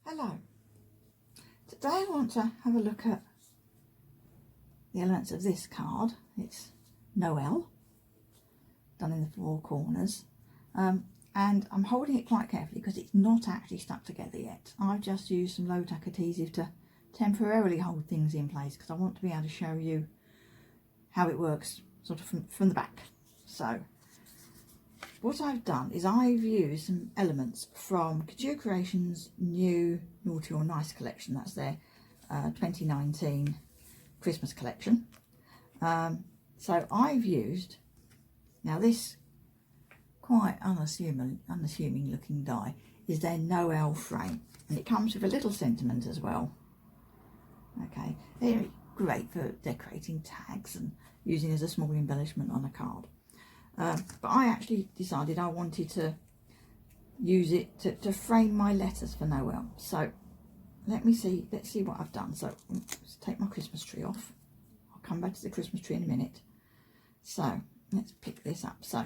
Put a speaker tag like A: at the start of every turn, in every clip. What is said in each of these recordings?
A: Hello, today I want to have a look at the elements of this card. It's Noel, done in the four corners, and I'm holding it quite carefully because it's not actually stuck together yet. I've just used some low tack adhesive to temporarily hold things in place because I want to be able to show you how it works sort of from the back. So what I've done is I've used some elements from Couture Creations' new Naughty or Nice collection. That's their 2019 Christmas collection. So I've used, now this quite unassuming looking die is their NOEL frame, and it comes with a little sentiment as well. Okay, they're great for decorating tags and using as a small embellishment on a card. But I actually decided I wanted to use it to frame my letters for Noel. So let's see what I've done. So let's take my Christmas tree off. I'll come back to the Christmas tree in a minute. So let's pick this up. So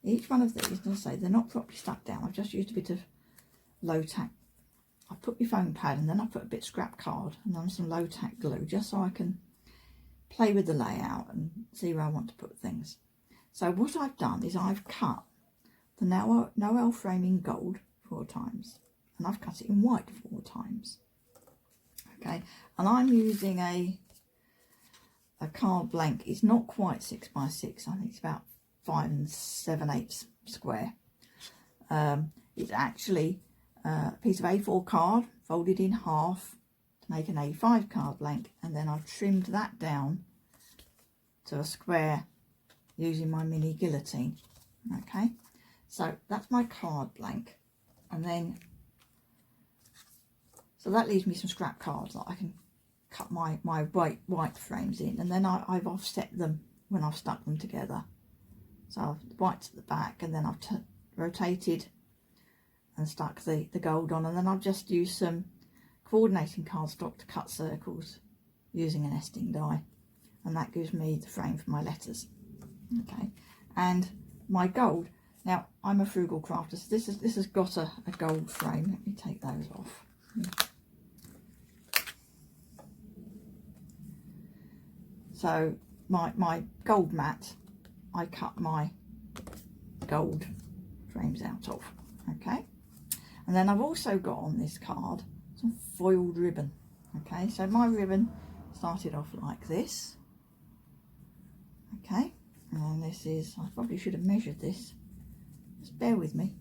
A: each one of these, as I say, they're not properly stuck down. I've just used a bit of low tack. I put my foam pad and then I put a bit of scrap card and then some low tack glue just so I can play with the layout and see where I want to put things. So what I've done is I've cut the Noel frame in gold 4 times and I've cut it in white 4 times. Okay, and I'm using a card blank. It's not quite 6 by 6. I think it's about 5 7/8 square. It's actually a piece of A4 card folded in half to make an A5 card blank, and then I've trimmed that down to a square using my mini guillotine. Okay, so that's my card blank, and then so that leaves me some scrap cards that I can cut my white frames in, and then I've offset them when I've stuck them together. So I've white to the back, and then I've rotated and stuck the gold on, and then I've just used some coordinating cardstock to cut circles using an nesting die, and that gives me the frame for my letters. Okay, and my gold, now I'm a frugal crafter, so this has got a gold frame. Let me take those off. So my gold mat, I cut my gold frames out of. Okay, and then I've also got on this card some foiled ribbon. Okay, so my ribbon started off like this. Okay, and this is, I probably should have measured this, just bear with me.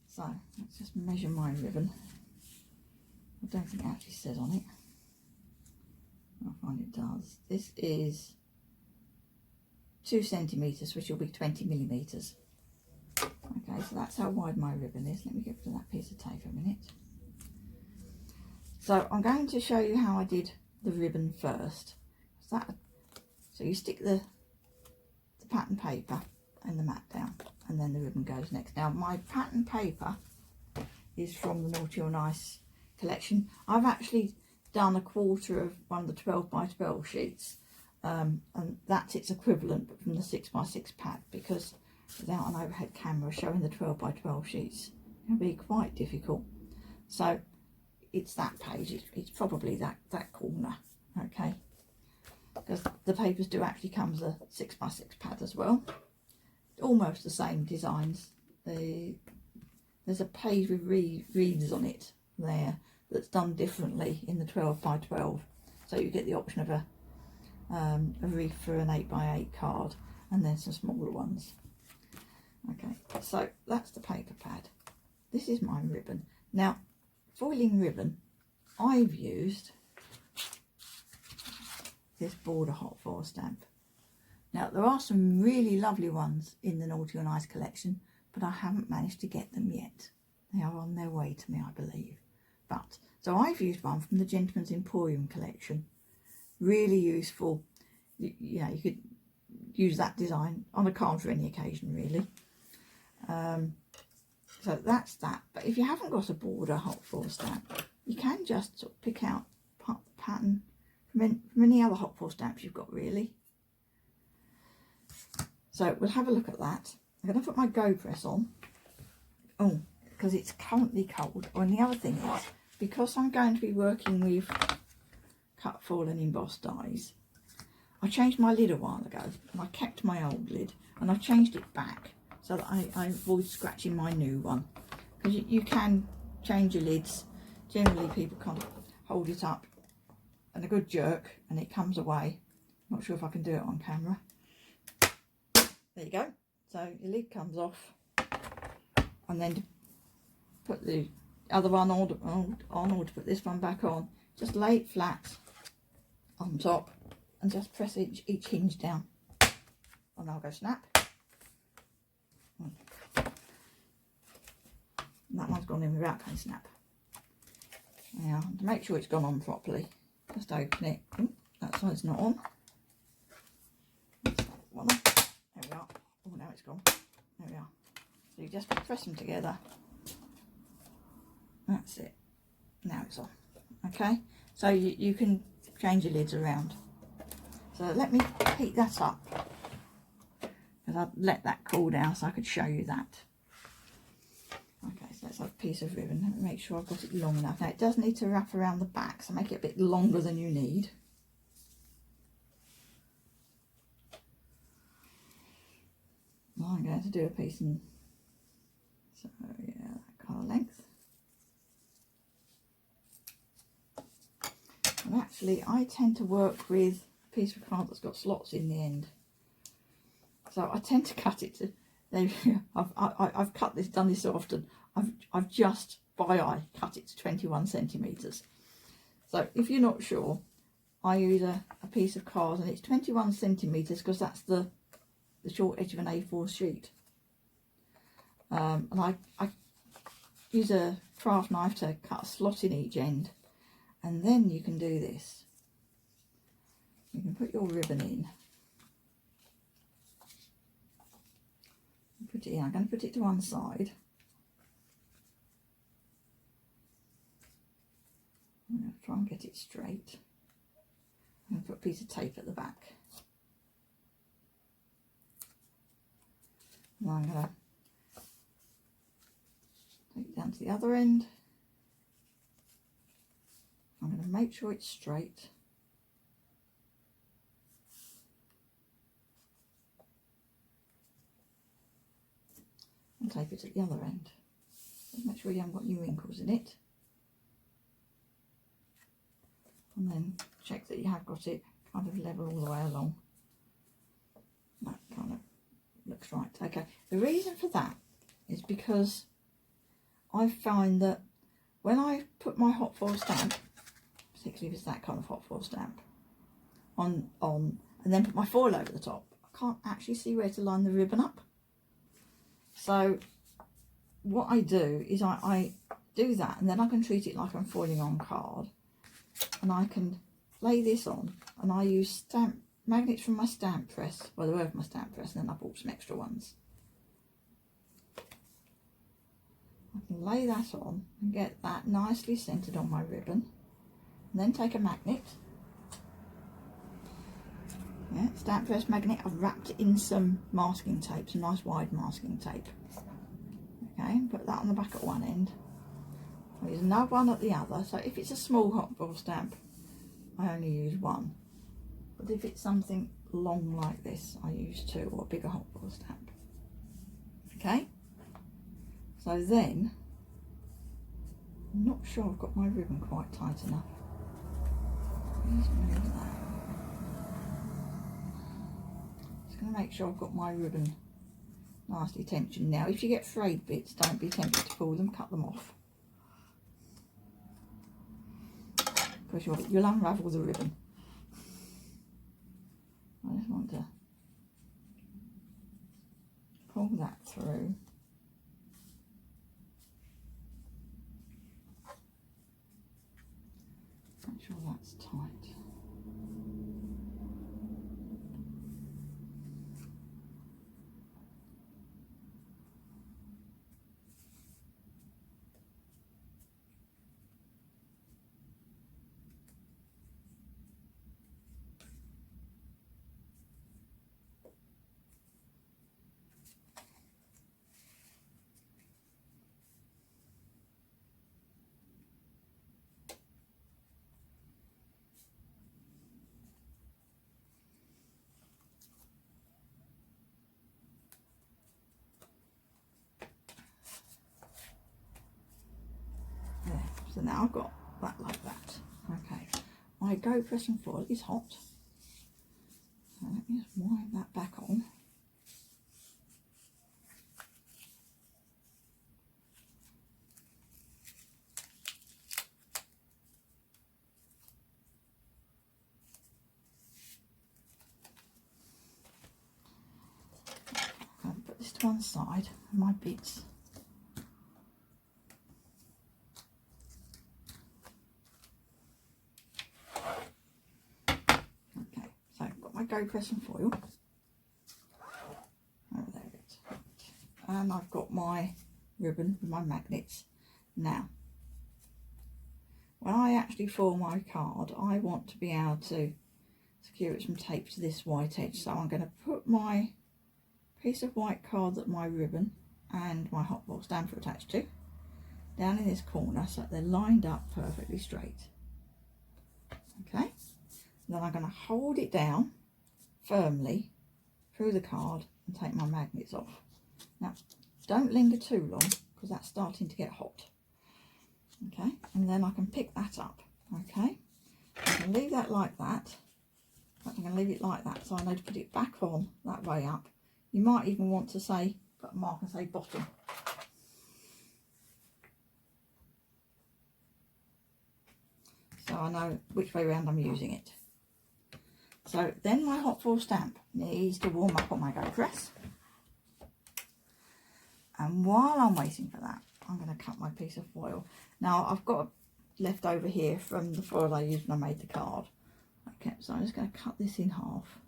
A: So let's just measure my ribbon. I don't think it actually says on it. I find it does. This is 2 centimetres, which will be 20 millimetres. Okay, so that's how wide my ribbon is. Let me get rid of that piece of tape for a minute. So I'm going to show you how I did the ribbon first. So you stick the pattern paper and the mat down, and then the ribbon goes next. Now my pattern paper is from the Naughty or Nice collection. I've actually done a quarter of one of the 12 by 12 sheets, and that's its equivalent, but from the 6 by 6 pad, because without an overhead camera showing the 12 by 12 sheets can be quite difficult. So it's that page, it's probably that corner. Okay, because the papers do actually come as a 6 by 6 pad as well. Almost the same designs. There's a page with wreaths on it there that's done differently in the 12 by 12. So you get the option of a wreath for an 8 by 8 card, and then some smaller ones. Okay, so that's the paper pad. This is my ribbon. Now, foiling ribbon, I've used this border hot foil stamp. Now there are some really lovely ones in the Naughty or Nice collection, but I haven't managed to get them yet. They are on their way to me, I believe. But so I've used one from the Gentlemans Emporium collection. Really useful. You know, you could use that design on a card for any occasion, really. So that's that. But if you haven't got a border hot foil stamp, you can just sort of pick out the pattern from any other hot foil stamps you've got, really. So we'll have a look at that. I'm going to put my GoPress on. Oh, because it's currently cold. Oh, and the other thing is, because I'm going to be working with cut, foil and emboss dies, I changed my lid a while ago, and I kept my old lid, and I changed it back so that I avoid scratching my new one. Because you can change your lids. Generally people can't hold it up and a good jerk and it comes away. Not sure if I can do it on camera. There you go. So your lid comes off, and then to put the other one on or to put this one back on, just lay it flat on top and just press each hinge down, and I'll go snap. And that one's gone in without going snap. Now, to make sure it's gone on properly, just open it. Ooh, that side's not on. One on. There we are. Oh, now it's gone. There we are. So you just press them together. That's it. Now it's on. Okay, so you can change your lids around. So let me heat that up, because I've let that cool down so I could show you that. Okay, so let's have a piece of ribbon. Let me make sure I've got it long enough. Now it does need to wrap around the back, so make it a bit longer than you need. Well, I'm going to do a piece in, so yeah, that kind of length. And actually I tend to work with a piece of card that's got slots in the end. So I tend to cut it to, there you go. I've cut this, done this so often, I've just by eye cut it to 21 centimetres. So if you're not sure, I use a piece of card and it's 21 centimetres because that's the short edge of an A4 sheet. And I use a craft knife to cut a slot in each end, and then you can do this. You can put your ribbon in. Put it in. I'm going to put it to one side. I'm going to try and get it straight. I'm going to put a piece of tape at the back. And I'm going to take it down to the other end. I'm going to make sure it's straight. And tape it at the other end. Just make sure you haven't got any wrinkles in it. And then check that you have got it kind of level all the way along. That kind of looks right. Okay, the reason for that is because I find that when I put my hot foil stamp, particularly if it's that kind of hot foil stamp, on and then put my foil over the top, I can't actually see where to line the ribbon up. So what I do is I do that, and then I can treat it like I'm foiling on card, and I can lay this on, and I use stamp magnets from my stamp press, well, they were from my stamp press, and then I bought some extra ones. I can lay that on and get that nicely centred on my ribbon, and then take a magnet. Yeah, stamp press magnet. I've wrapped it in some masking tape, some nice wide masking tape. Okay, put that on the back at one end. I'll use another one at the other. So if it's a small hot foil stamp, I only use one. But if it's something long like this, I use two, or a bigger hot foil stamp. Okay, so then, I'm not sure I've got my ribbon quite tight enough. Just move that. Just going to make sure I've got my ribbon nicely tensioned. Now, if you get frayed bits, don't be tempted to pull them, cut them off, because you'll unravel the ribbon. I just want to pull that through. Make sure that's tight. So now I've got that like that. Okay, my GoPress and foil is hot. So let me just wind that back on. I'll put this to one side, my bits. Okay, so I've got my GoPress and foil. Oh, there it is. And I've got my ribbon with my magnets. Now, when I actually foil my card, I want to be able to secure it some tape to this white edge. So I'm going to put my piece of white card that my ribbon and my hot foil stamp are attached to down in this corner so that they're lined up perfectly straight. Okay, and then I'm going to hold it down firmly through the card and take my magnets off. Now don't linger too long because that's starting to get hot. Okay, and then I can pick that up. Okay, I can leave that like that. I'm going to leave it like that so I know to put it back on that way up. You might even want to say, put a mark and say bottom. So I know which way around I'm using it. So then my hot foil stamp needs to warm up on my GoPress. And while I'm waiting for that, I'm going to cut my piece of foil. Now I've got left over here from the foil I used when I made the card. Okay, so I'm just going to cut this in half.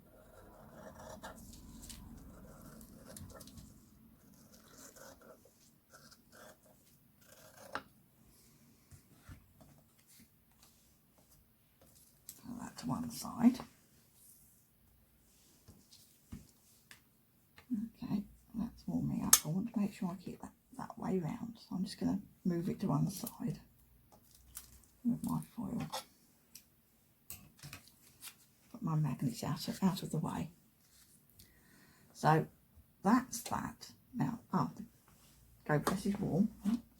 A: Put that to one side. Okay, that's warming up. I want to make sure I keep that way round. So I'm just going to move it to one side with my foil. Put my magnets out of the way. So that's that. Now, the GoPress is warm.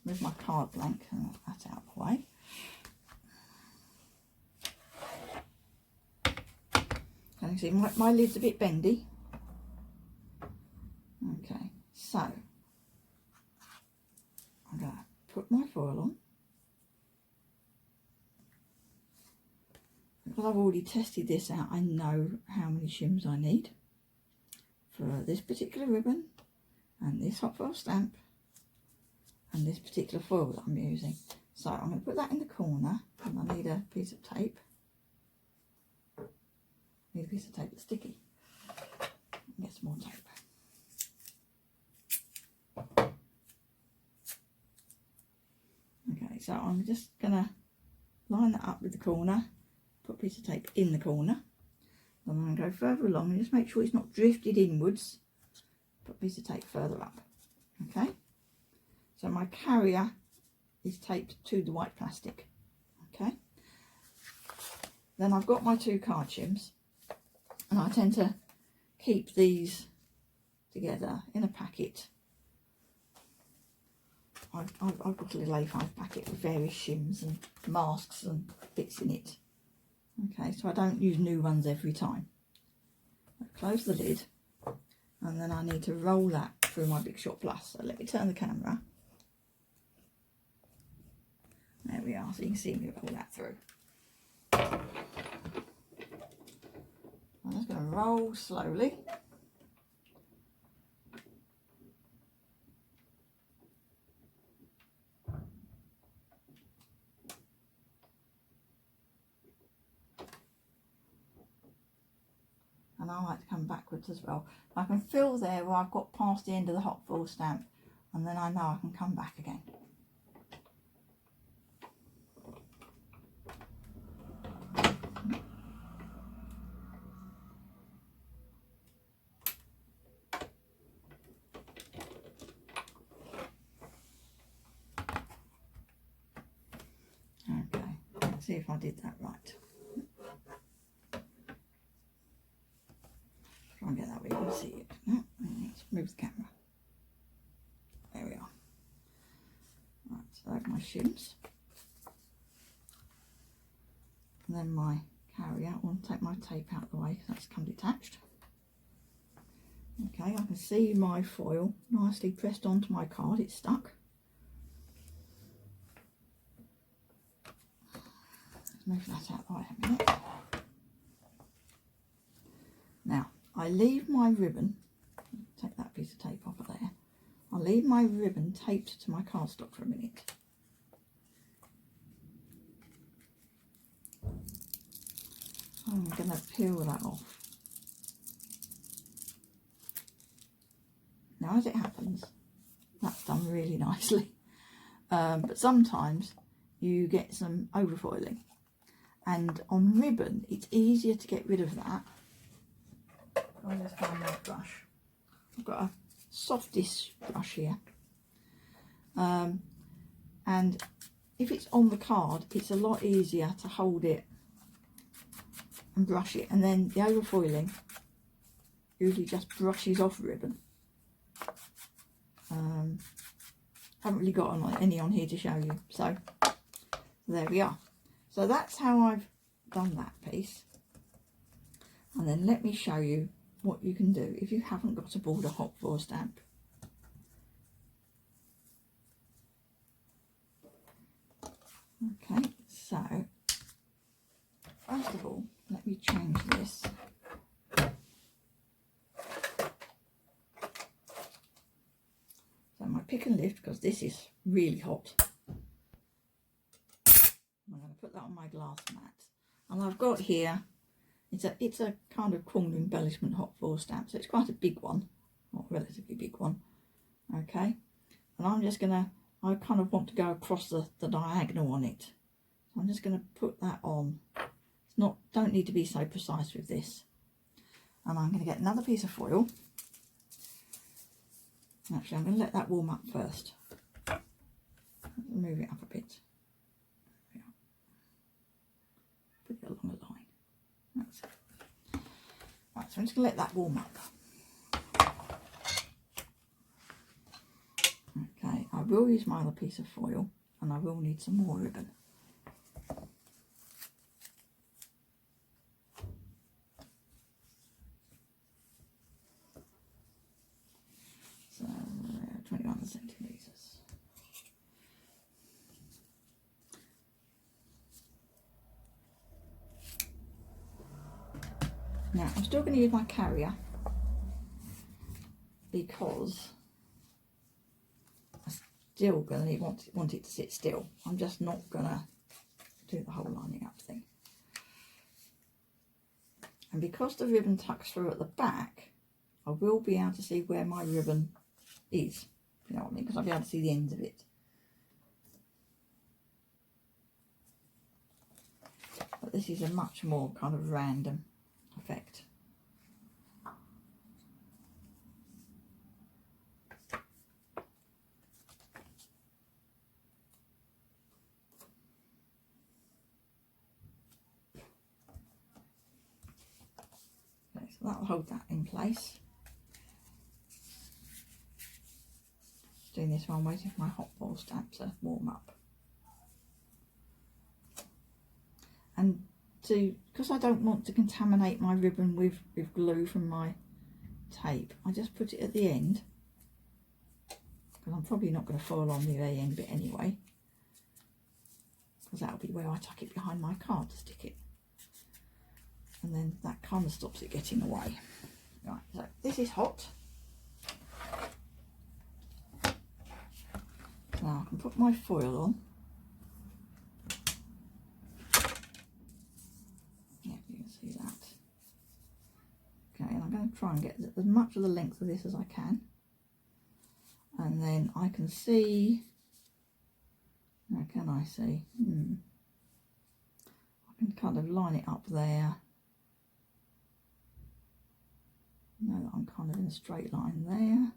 A: Move my card blank and that out of the way. And you see my lid's a bit bendy. Okay, so I'm going to put my foil on. Because I've already tested this out, I know how many shims I need for this particular ribbon and this hot foil stamp and this particular foil that I'm using. So I'm going to put that in the corner and I need a piece of tape. Need a piece of tape that's sticky. Get some more tape. Okay, so I'm just going to line that up with the corner, put a piece of tape in the corner. Then I'm going to go further along and just make sure it's not drifted inwards. Put a piece of tape further up. Okay, so my carrier is taped to the white plastic. Okay, then I've got my two card shims and I tend to keep these together in a packet. I've got a little A5 packet with various shims and masks and bits in it. Okay, so I don't use new ones every time. I close the lid and then I need to roll that through my Big Shot Plus. So let me turn the camera. There we are, so you can see me roll that through. I'm just going to roll slowly. And I like to come backwards as well. I can feel there where I've got past the end of the hot foil stamp and then I know I can come back again. Okay, let's see if I did that right. Try and get that where you can see it. No, let's move the camera. There we are. Right, so that's my shims. then my carrier. I'll take my tape out of the way because that's come detached. Okay, I can see my foil nicely pressed onto my card, it's stuck. Let's move that out of the way a minute. Now, I leave my ribbon, take that piece of tape off of there, I'll leave my ribbon taped to my cardstock for a minute. I'm going to peel that off. Now, as it happens, that's done really nicely, but sometimes you get some overfoiling, and on ribbon it's easier to get rid of that. I'll just find my brush. I've got a softish brush here, and if it's on the card it's a lot easier to hold it and brush it, and then the overfoiling usually just brushes off ribbon. Haven't really got any on here to show you, so there we are. So that's how I've done that piece, and then let me show you what you can do if you haven't got a border hot foil stamp. Okay, so first of all, let me change this. So my pick and lift, because this is really hot, I'm going to put that on my glass mat, and I've got here, it's a kind of corner embellishment hot foil stamp, so it's quite a big one, or relatively big one. Okay, and I'm just gonna, I kind of want to go across the diagonal on it, so I'm just going to put that on. It's not, don't need to be so precise with this. And I'm going to get another piece of foil. Actually, I'm going to let that warm up first. Move it up a bit. Put it along a line. That's it. Right, so I'm just going to let that warm up. Okay, I will use my other piece of foil, and I will need some more ribbon. So 21 centimetres. Now I'm still going to use my carrier because I still going to want it to sit still. I'm just not going to do the whole lining up thing. And because the ribbon tucks through at the back, I will be able to see where my ribbon is. You know what I mean? Because I'll be able to see the ends of it. But this is a much more kind of random effect. Okay, so that'll hold that in place. Just doing this while I'm waiting for my hot foil stamp to warm up. And because I don't want to contaminate my ribbon with glue from my tape, I just put it at the end, because I'm probably not going to foil on the very end bit anyway, because that'll be where I tuck it behind my card to stick it, and then that kind of stops it getting away. Right, so this is hot. Now I can put my foil on. Okay, and I'm going to try and get as much of the length of this as I can, and then I can see, now can I see, I can kind of line it up there, know that I'm kind of in a straight line there,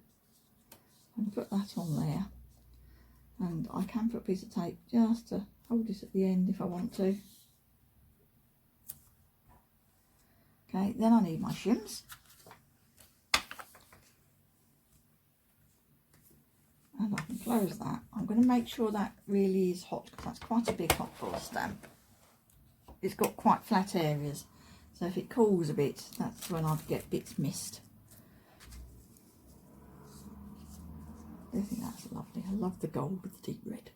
A: and put that on there, and I can put a piece of tape just to hold this at the end if I want to. Okay, then I need my shims. And I can close that. I'm going to make sure that really is hot, because that's quite a big hot foil stamp. it's got quite flat areas, so if it cools a bit, that's when I'd get bits missed. I think that's lovely. I love the gold with the deep red.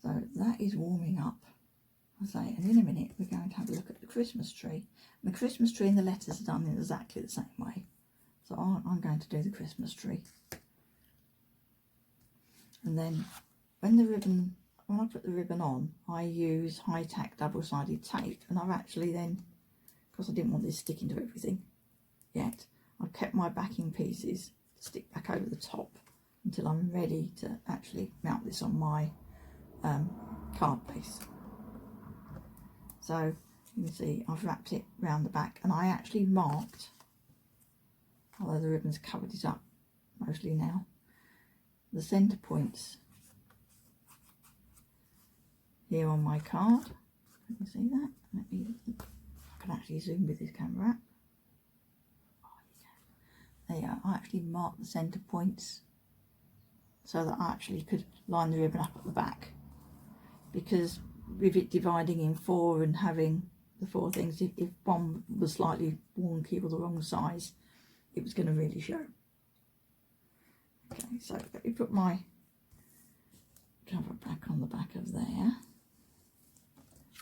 A: So that is warming up, I say, and in a minute we're going to have a look at the Christmas tree. And the Christmas tree and the letters are done in exactly the same way. So I'm going to do the Christmas tree. And then when I put the ribbon on, I use high tack double-sided tape, and I've actually then, because I didn't want this sticking to everything yet, I've kept my backing pieces to stick back over the top until I'm ready to actually mount this on my card base. So you can see I've wrapped it round the back, and I actually marked, although the ribbon's covered it up mostly now, the centre points here on my card. You can see that. I can actually zoom with this camera app. There you go. I actually marked the centre points so that I actually could line the ribbon up at the back, because with it dividing in 4 and having the 4 things, if one was slightly wonky or the wrong size, it was going to really show. Okay, so let me put my cover back on the back of there,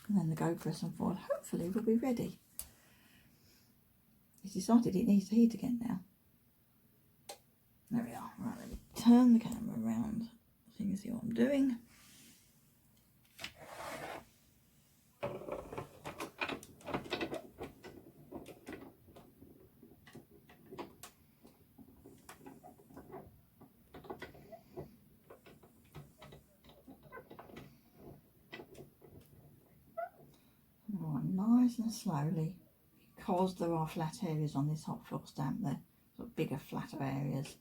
A: and then the GoPress and foil hopefully will be ready. It's decided it needs to heat again now. There we are. Right, let me turn the camera around so you can see what I'm doing. Nice and slowly, because there are flat areas on this hot felt stamp, they're sort of bigger, flatter areas.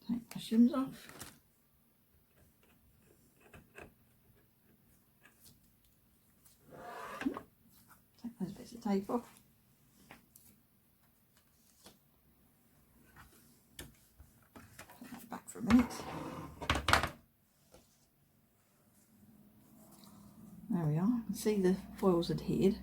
A: Take my shims off. Those bits of tape off. Put that back for a minute. There we are. You can see the foil's adhered.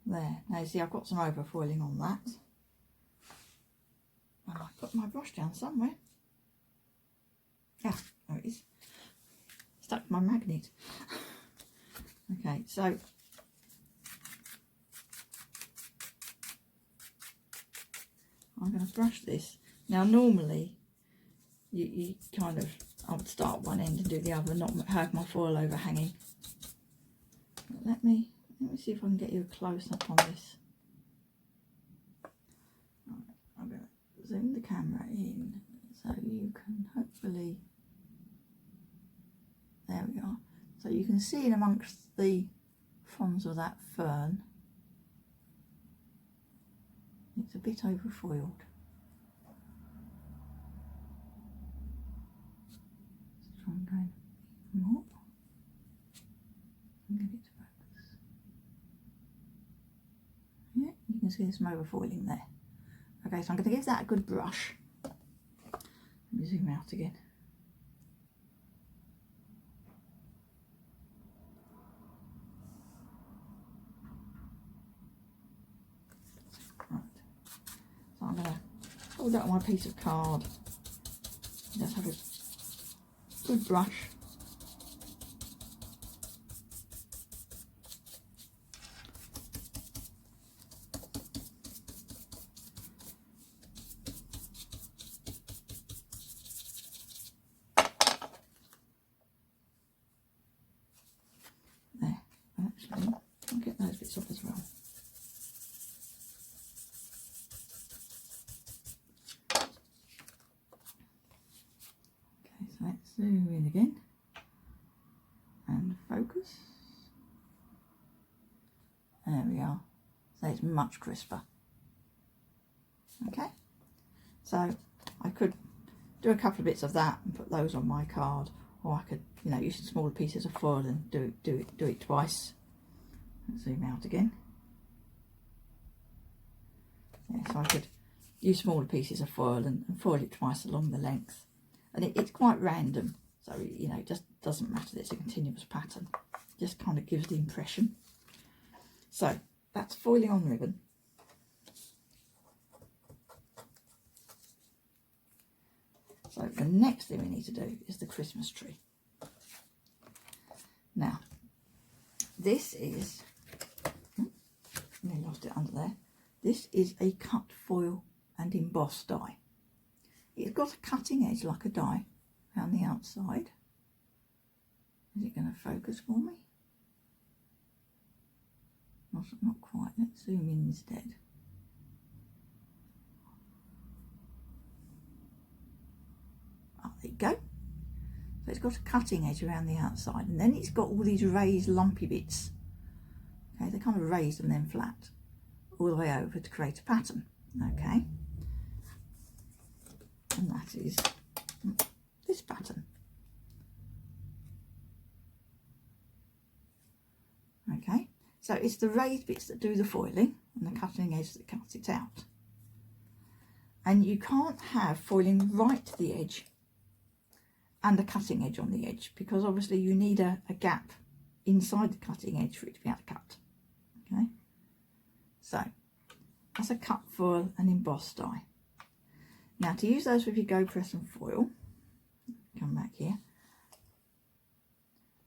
A: There. Now you see I've got some overfoiling on that. And I put my brush down somewhere. Yeah, there it is. Stuck to my magnet. Okay, so I'm going to brush this. Now normally you kind of, I would start one end and do the other, not have my foil overhanging. But let me see if I can get you a close up on this. Right, I'm going to zoom the camera in so you can hopefully, there we are. So you can see in amongst the fronds of that fern, it's a bit overfoiled. Let's try and go more and get it to focus. Yeah, you can see there's some overfoiling there. Okay, so I'm going to give that a good brush. Let me zoom out again. Right, so I'm going to hold out my piece of card. Just have a good brush. There, actually, I'll get those bits off as well. Okay, so let's zoom in again and focus. much crisper. Okay, so I could do a couple of bits of that and put those on my card, or I could, you know, use some smaller pieces of foil and do it twice. Let's zoom out again. Yeah, so I could use smaller pieces of foil and foil it twice along the length, and it's quite random, so you know, it just doesn't matter that it's a continuous pattern, it just kind of gives the impression. So that's foiling on ribbon. So the next thing we need to do is the Christmas tree. Now this is, I lost it under there. This is a cut foil and emboss die. It's got a cutting edge like a die around the outside. Is it going to focus for me? Not quite. Let's zoom in instead. Oh, there you go. So it's got a cutting edge around the outside, and then it's got all these raised lumpy bits. Okay, they kind of raised and then flat all the way over to create a pattern. Okay, and that is this pattern. Okay, so it's the raised bits that do the foiling and the cutting edge that cuts it out. And you can't have foiling right to the edge and a cutting edge on the edge, because obviously you need a gap inside the cutting edge for it to be able to cut. Okay, so that's a cut foil and emboss die. Now to use those with your GoPress and foil, come back here,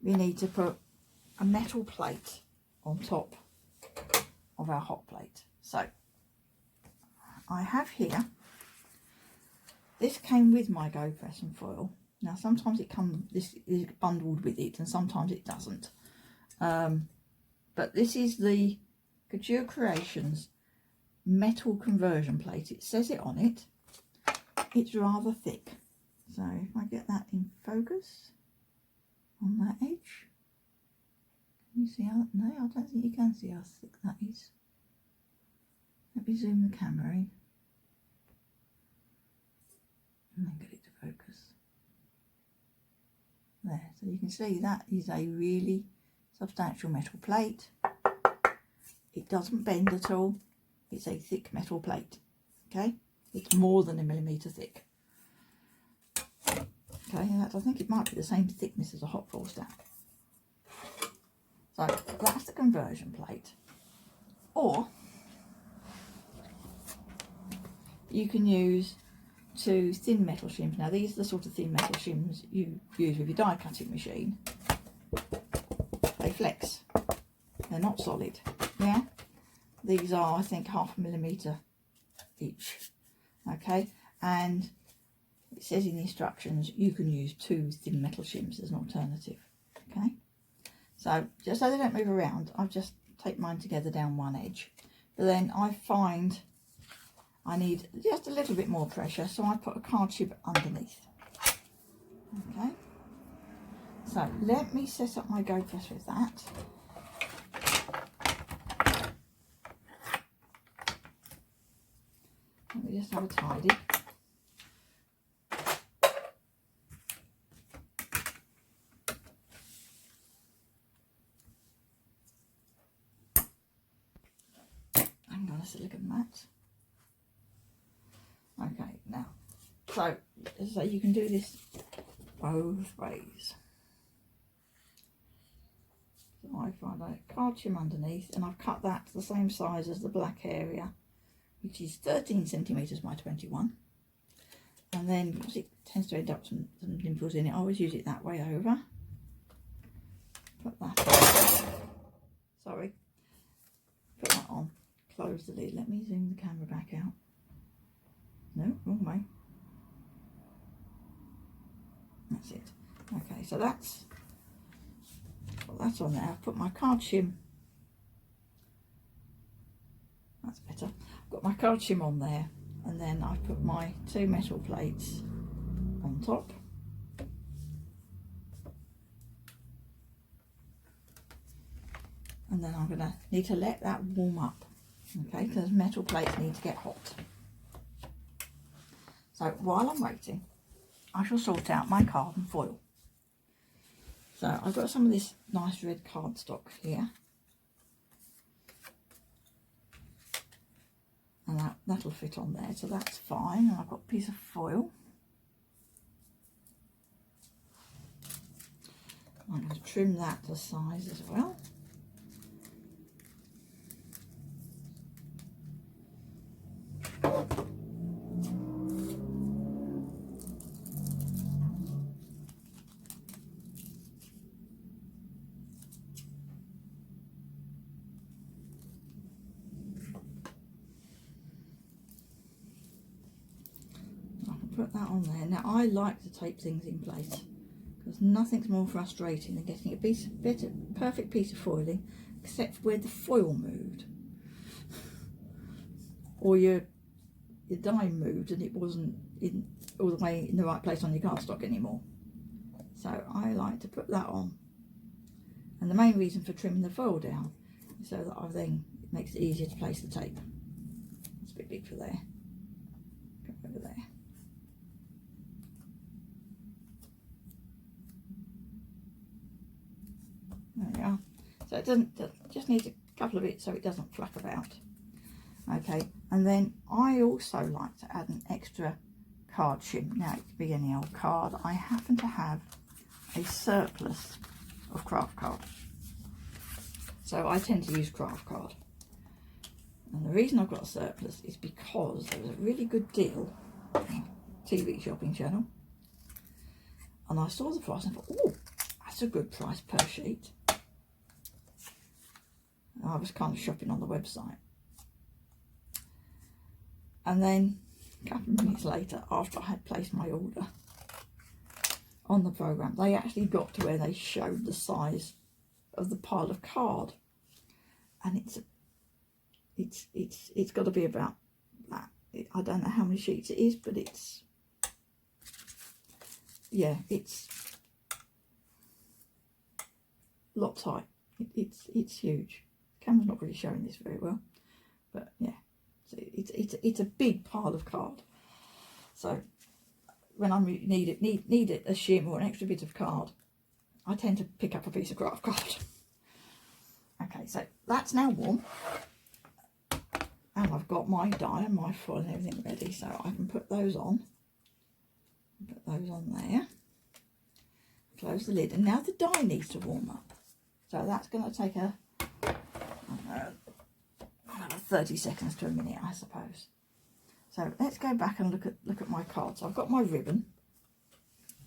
A: we need to put a metal plate on top of our hot plate. So I have here, this came with my GoPress and foil. Now sometimes this is bundled with it and sometimes it doesn't. But this is the Couture Creations metal conversion plate. It says it on it. It's rather thick. So if I get that in focus on that edge, can you see how, no, I don't think you can see how thick that is. Let me zoom the camera in and then get it to focus. There, so you can see that is a really substantial metal plate. It doesn't bend at all. It's a thick metal plate. Okay, it's more than 1 millimetre thick. Okay, and I think it might be the same thickness as a hot foil stamp. So that's the conversion plate. Or you can use 2 thin metal shims. Now these are the sort of thin metal shims you use with your die cutting machine. They flex. They're not solid. Yeah. These are, I think, 0.5 millimetre each. Okay, and it says in the instructions you can use 2 thin metal shims as an alternative. Okay, so just so they don't move around, I'll just take mine together down one edge. But then I find I need just a little bit more pressure, so I put a card chip underneath. Okay, so let me set up my GoPress with that. Let me just have a tidy. I'm going to silicone mat. Okay, now, so you can do this both ways. So I find a card chip underneath, and I've cut that to the same size as the black area, which is 13 centimetres by 21. And then, because it tends to end up some dimples in it, I always use it that way over. Put that on. Sorry. Put that on. Close the lid. Let me zoom the camera back out. No, wrong way. That's it. Okay, so that's on there. I've put my card shim. That's better. I've got my card shim on there, and then I've put my 2 metal plates on top. And then I'm going to need to let that warm up. Okay, because metal plates need to get hot. So while I'm waiting, I shall sort out my card and foil. So I've got some of this nice red cardstock here. And that'll fit on there, so that's fine. And I've got a piece of foil. I'm going to trim that to size as well. Put that on there. Now I like to tape things in place because nothing's more frustrating than getting a perfect piece of foiling except for where the foil moved or your die moved and it wasn't all the way in the right place on your cardstock anymore. So I like to put that on, and the main reason for trimming the foil down is so that it makes it easier to place the tape. It's a bit big for there. Go over there. There we are. So it just needs a couple of bits so it doesn't flap about. Okay, and then I also like to add an extra card shim. Now it could be any old card. I happen to have a surplus of craft card, so I tend to use craft card. And the reason I've got a surplus is because there was a really good deal on TV shopping channel, and I saw the price and I thought, oh, that's a good price per sheet. I was kind of shopping on the website, and then a couple of minutes later, after I had placed my order on the program, they actually got to where they showed the size of the pile of card, and it's got to be about that. I don't know how many sheets it is, but it's lot tight. It's huge. The camera's not really showing this very well, but yeah, so it's a big pile of card. So when I need a shim or an extra bit of card, I tend to pick up a piece of craft card. Okay, so that's now warm, and I've got my die and my foil and everything ready, so I can put those on. Put those on there. Close the lid, and now the die needs to warm up. So that's going to take another 30 seconds to a minute, I suppose. So let's go back and look at my card. So I've got my ribbon.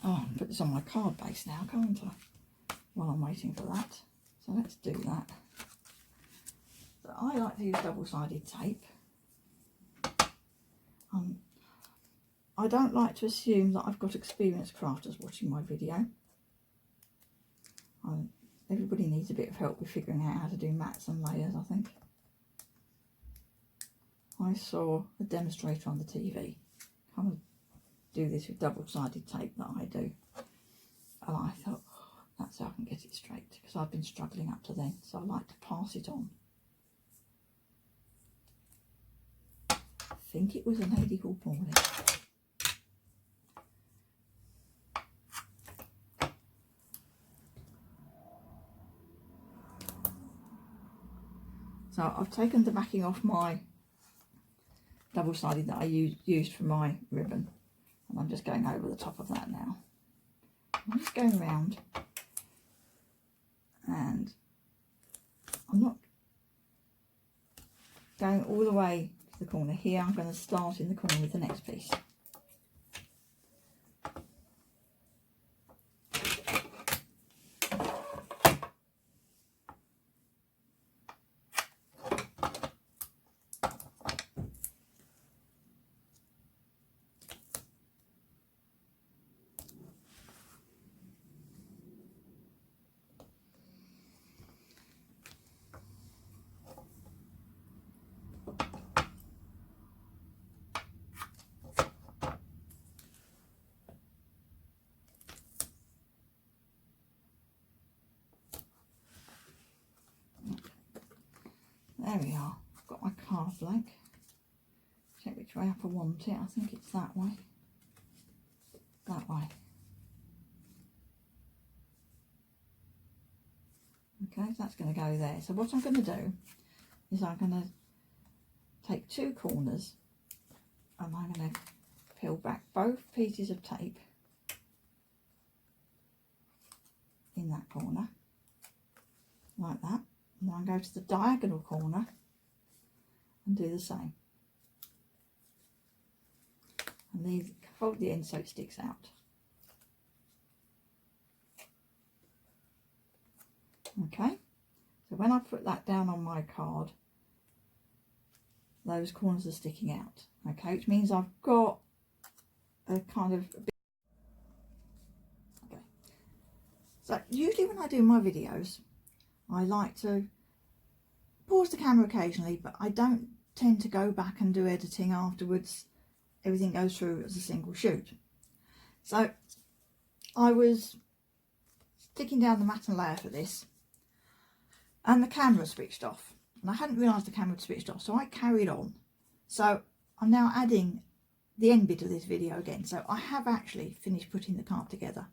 A: Oh, I'll put this on my card base now, can't I? While I'm waiting for that. So let's do that. So I like to use double-sided tape. I don't like to assume that I've got experienced crafters watching my video. Everybody needs a bit of help with figuring out how to do mats and layers, I think. I saw a demonstrator on the TV kind of do this with double-sided tape that I do, and I thought, oh, that's how I can get it straight, because I've been struggling up to then, so I like to pass it on. I think it was a lady called Pauline. So I've taken the backing off my double-sided that I used for my ribbon, and I'm just going over the top of that now. I'm just going around, and I'm not going all the way to the corner here. I'm going to start in the corner with the next piece. There we are. I've got my half blank. Check which way up I want it. I think it's that way. That way. Okay, so that's going to go there. So what I'm going to do is I'm going to take two corners and I'm going to peel back both pieces of tape in that corner, like that. And then I'll go to the diagonal corner and do the same. And fold the end so it sticks out. Okay, so when I put that down on my card, those corners are sticking out. Okay, which means I've got a kind of a bit. Okay, so usually when I do my videos, I like to pause the camera occasionally, but I don't tend to go back and do editing afterwards. Everything goes through as a single shoot. So I was sticking down the mat and layer for this, and the camera switched off, and I hadn't realised the camera had switched off, so I carried on. So I'm now adding the end bit of this video again. So I have actually finished putting the card together,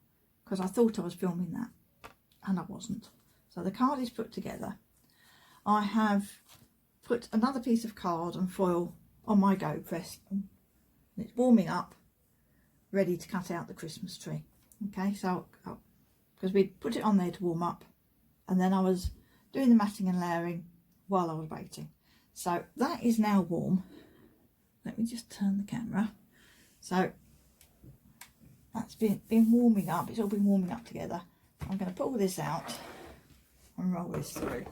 A: because I thought I was filming that and I wasn't. So the card is put together. I have put another piece of card and foil on my GoPress. It's warming up, ready to cut out the Christmas tree. Okay, so because we put it on there to warm up, and then I was doing the matting and layering while I was waiting. So that is now warm. Let me just turn the camera. So that's been warming up. It's all been warming up together. I'm going to pull this out and roll this through.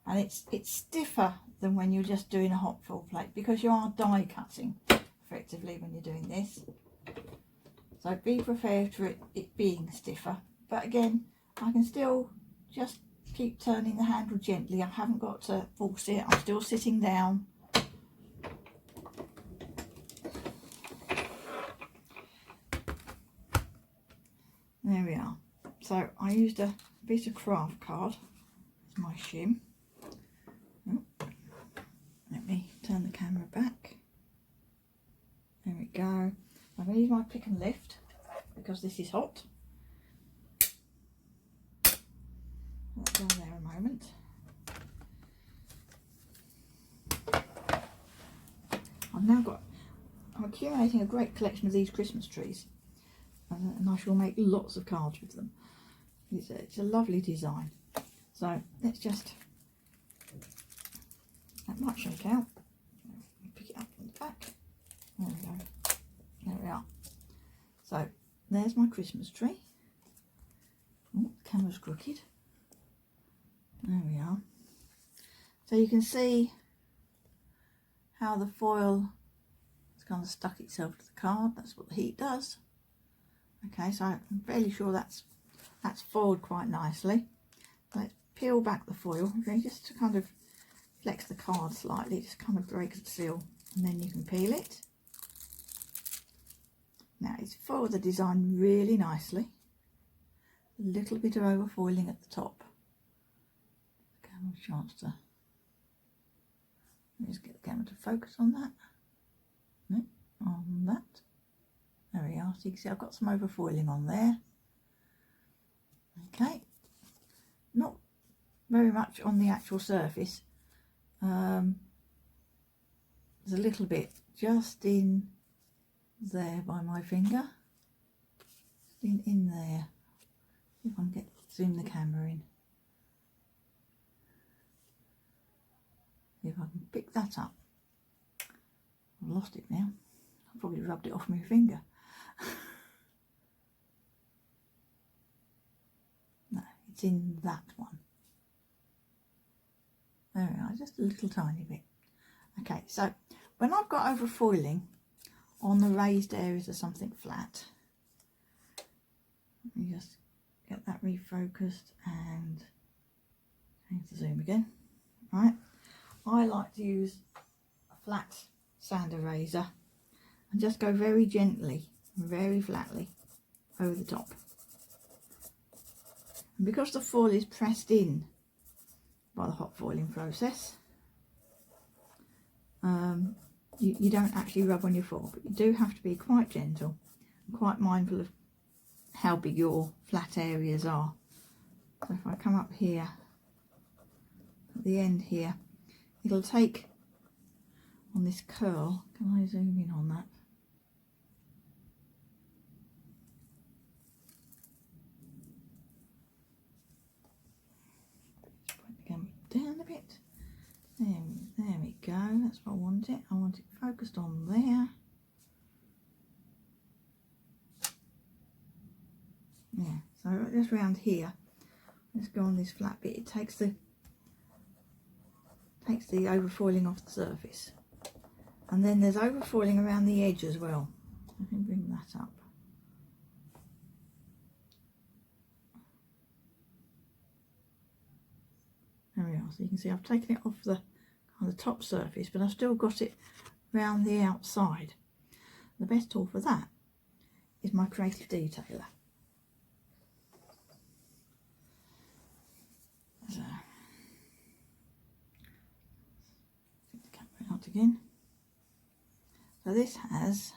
A: And it's stiffer than when you're just doing a hot fill plate, because you are die cutting effectively when you're doing this. So be prepared for it being stiffer. But again, I can still just keep turning the handle gently. I haven't got to force it. I'm still sitting down. There we are. So I used a piece of craft card as my shim. Let me turn the camera back. There we go. I'm going to use my pick and lift because this is hot. Let go there a moment. I'm accumulating a great collection of these Christmas trees, and I shall make lots of cards with them. It's a lovely design. So let's just, that might shake out. Pick it up from the back. There we go. There we are. So there's my Christmas tree. Oh, the camera's crooked. There we are. So you can see how the foil has kind of stuck itself to the card. That's what the heat does. Okay, so I'm fairly sure that's foiled quite nicely. Let's peel back the foil. Okay, just to kind of flex the card slightly, just kind of breaks the seal, and then you can peel it. Now it's foiled the design really nicely. A little bit of over foiling at the top. Camera chance to. Let me just get the camera to focus on that. No, on that. There we are. So you can see I've got some over foiling on there. Okay. Not very much on the actual surface. There's a little bit just in there by my finger. In there. See if I can zoom the camera in. See if I can pick that up. I've lost it now. I've probably rubbed it off my finger. No, it's in that one. There we are, just a little tiny bit. Okay, so when I've got over foiling on the raised areas of something flat, let me just get that refocused and change the zoom again. Right, I like to use a flat sand eraser and just go very gently, very flatly over the top. And because the foil is pressed in by the hot foiling process, you don't actually rub on your foil, but you do have to be quite gentle and quite mindful of how big your flat areas are. So if I come up here at the end here, it'll take on this curl. Can I zoom in on that? Down a bit. There we go. That's what I want it. I want it focused on there. Yeah. So just around here. Let's go on this flat bit. It takes the overfoiling off the surface, and then there's overfoiling around the edge as well. I can bring that up. There we are. So you can see I've taken it off the top surface, but I've still got it round the outside. The best tool for that is my Creative Detailer. So, take the camera out again. So this has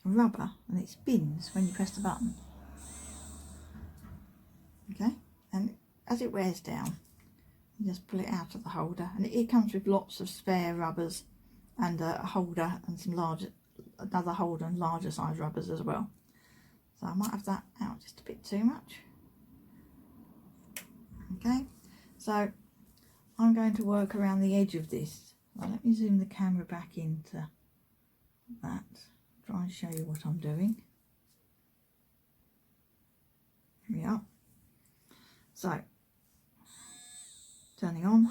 A: a rubber and it spins when you press the button. Okay, and as it wears down, you just pull it out of the holder, and it comes with lots of spare rubbers and a holder and another holder and larger size rubbers as well. So I might have that out just a bit too much. Okay, so I'm going to work around the edge of this. Well, let me zoom the camera back into that, try and show you what I'm doing. Here we are. So, turning on.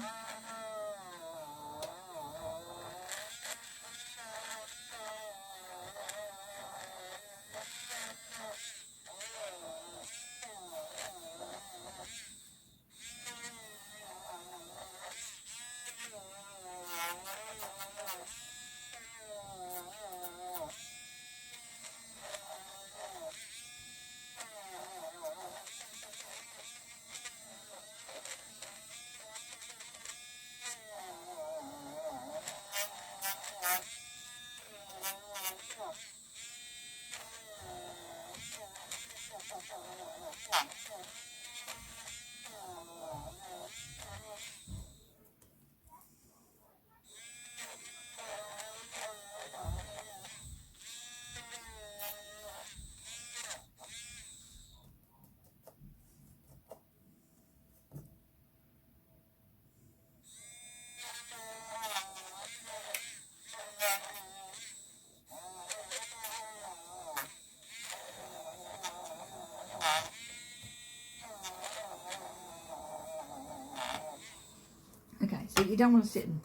A: Okay, so you don't want to sit and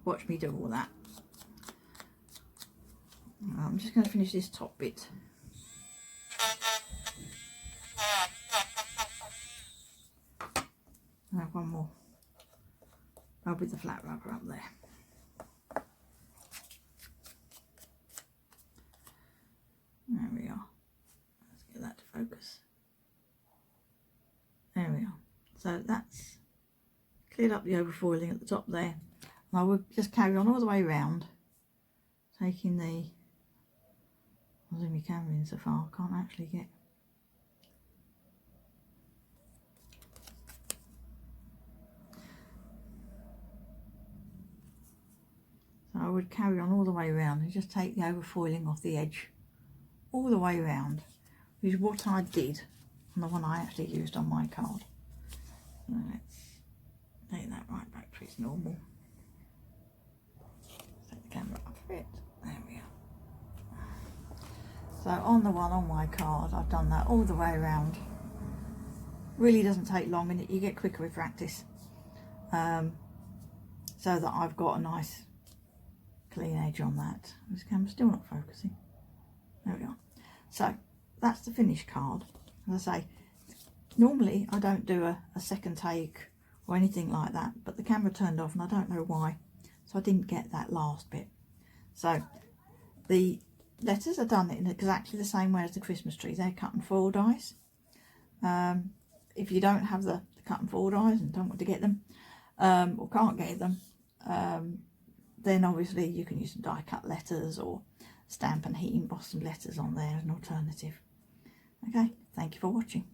A: watch me do all that. I'm just going to finish this top bit. I have one more. Rub with the flat rubber up there. There we are. Let's get that to focus. There we are. So that's cleared up the overfoiling at the top there. And I will just carry on all the way around, taking the, I'll zoom my camera in so far, I can't actually get. So I would carry on all the way around and just take the overfoiling off the edge all the way around, which is what I did on the one I actually used on my card. So let's take that right back to its normal. Take the camera up a bit. There we are. So on the one on my card, I've done that all the way around. Really doesn't take long, and you get quicker with practice. So that I've got a nice clean edge on that. This camera's still not focusing. There we are. So that's the finished card. As I say, normally I don't do a second take or anything like that, but the camera turned off and I don't know why, so I didn't get that last bit. So the letters are done in exactly the same way as the Christmas tree. They're cut and foil dies. If you don't have the cut and fold dies and don't want to get them, or can't get them, then obviously you can use some die cut letters or stamp and heat emboss some letters on there as an alternative. Okay, thank you for watching.